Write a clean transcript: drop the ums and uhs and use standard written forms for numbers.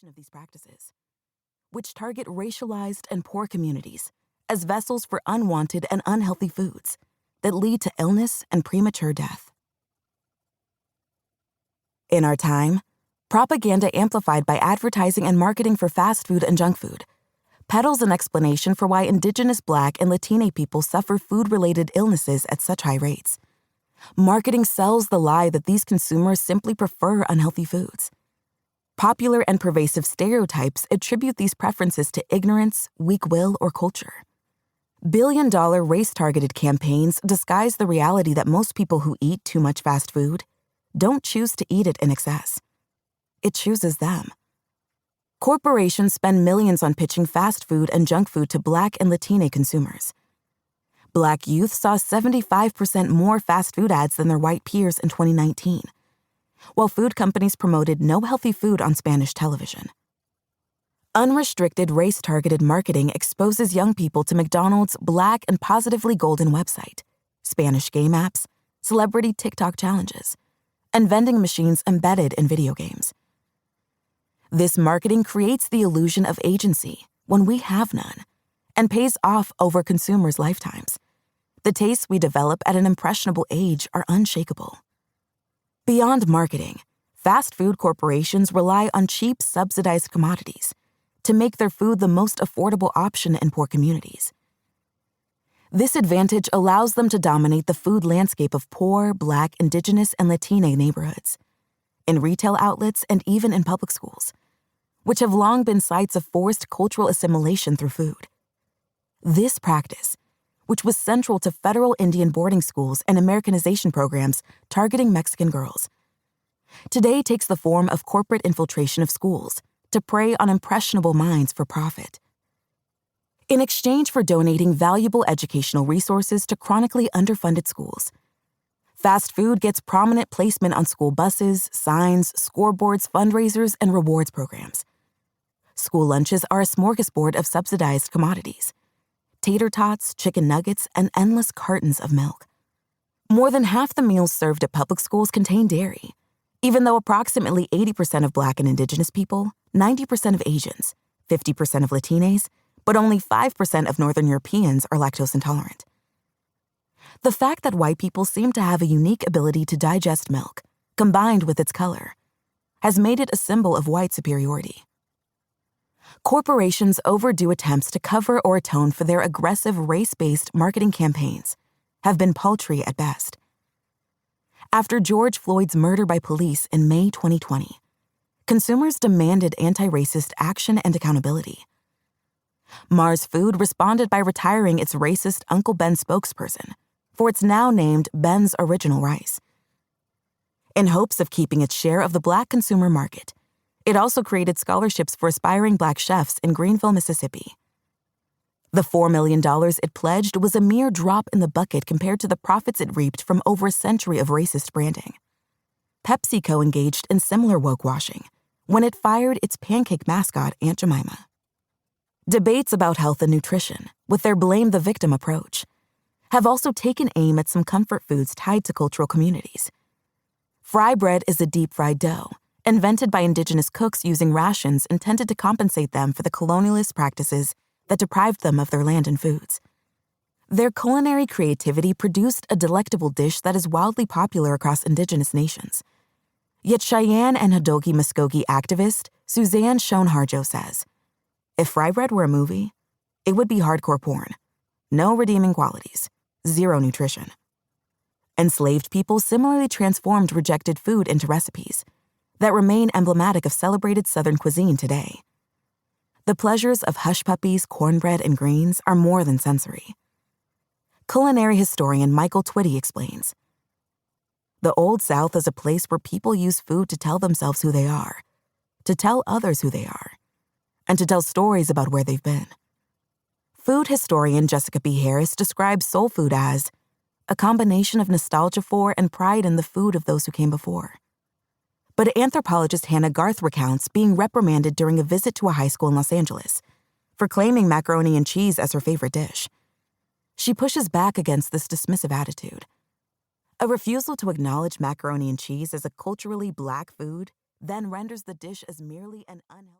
exploitation of these practices, which target racialized and poor communities as vessels for unwanted and unhealthy foods that lead to illness and premature death. In our time, propaganda amplified by advertising and marketing for fast food and junk food peddles an explanation for why Indigenous Black and Latino people suffer food-related illnesses at such high rates. Marketing sells the lie that these consumers simply prefer unhealthy foods. Popular and pervasive stereotypes attribute these preferences to ignorance, weak will, or culture. Billion-dollar race-targeted campaigns disguise the reality that most people who eat too much fast food don't choose to eat it in excess. It chooses them. Corporations spend millions on pitching fast food and junk food to Black and Latino consumers. Black youth saw 75% more fast food ads than their white peers in 2019, while food companies promoted no healthy food on Spanish television. Unrestricted race-targeted marketing exposes young people to McDonald's Black and Positively Golden website, Spanish game apps, celebrity TikTok challenges, and vending machines embedded in video games. This marketing creates the illusion of agency when we have none, and pays off over consumers' lifetimes. The tastes we develop at an impressionable age are unshakable. Beyond marketing, fast food corporations rely on cheap, subsidized commodities to make their food the most affordable option in poor communities. This advantage allows them to dominate the food landscape of poor, Black, Indigenous, and Latino neighborhoods, in retail outlets, and even in public schools, which have long been sites of forced cultural assimilation through food. This practice, which was central to federal Indian boarding schools and Americanization programs targeting Mexican girls, today takes the form of corporate infiltration of schools to prey on impressionable minds for profit. In exchange for donating valuable educational resources to chronically underfunded schools, fast food gets prominent placement on school buses, signs, scoreboards, fundraisers, and rewards programs. School lunches are a smorgasbord of subsidized commodities: tater tots, chicken nuggets, and endless cartons of milk. More than half the meals served at public schools contain dairy, even though approximately 80% of Black and Indigenous people, 90% of Asians, 50% of Latinos, but only 5% of Northern Europeans are lactose intolerant. The fact that white people seem to have a unique ability to digest milk, combined with its color, has made it a symbol of white superiority. Corporations' overdue attempts to cover or atone for their aggressive race-based marketing campaigns have been paltry at best. After George Floyd's murder by police in May 2020, consumers demanded anti-racist action and accountability. Mars Food responded by retiring its racist Uncle Ben spokesperson for its now named Ben's Original Rice. In hopes of keeping its share of the Black consumer market, it also created scholarships for aspiring Black chefs in Greenville, Mississippi. The $4 million it pledged was a mere drop in the bucket compared to the profits it reaped from over a century of racist branding. PepsiCo engaged in similar woke-washing when it fired its pancake mascot, Aunt Jemima. Debates about health and nutrition, with their blame-the-victim approach, have also taken aim at some comfort foods tied to cultural communities. Fry bread is a deep-fried dough, invented by Indigenous cooks using rations intended to compensate them for the colonialist practices that deprived them of their land and foods. Their culinary creativity produced a delectable dish that is wildly popular across Indigenous nations. Yet Cheyenne and Hadogi Muskogee activist Suzanne Schoenharjo says, if fry bread were a movie, it would be hardcore porn. No redeeming qualities, zero nutrition. Enslaved people similarly transformed rejected food into recipes that remain emblematic of celebrated Southern cuisine today. The pleasures of hush puppies, cornbread, and greens are more than sensory. Culinary historian Michael Twitty explains, the Old South is a place where people use food to tell themselves who they are, to tell others who they are, and to tell stories about where they've been. Food historian Jessica B. Harris describes soul food as a combination of nostalgia for and pride in the food of those who came before. But anthropologist Hannah Garth recounts being reprimanded during a visit to a high school in Los Angeles for claiming macaroni and cheese as her favorite dish. She pushes back against this dismissive attitude. A refusal to acknowledge macaroni and cheese as a culturally Black food then renders the dish as merely an unhealthy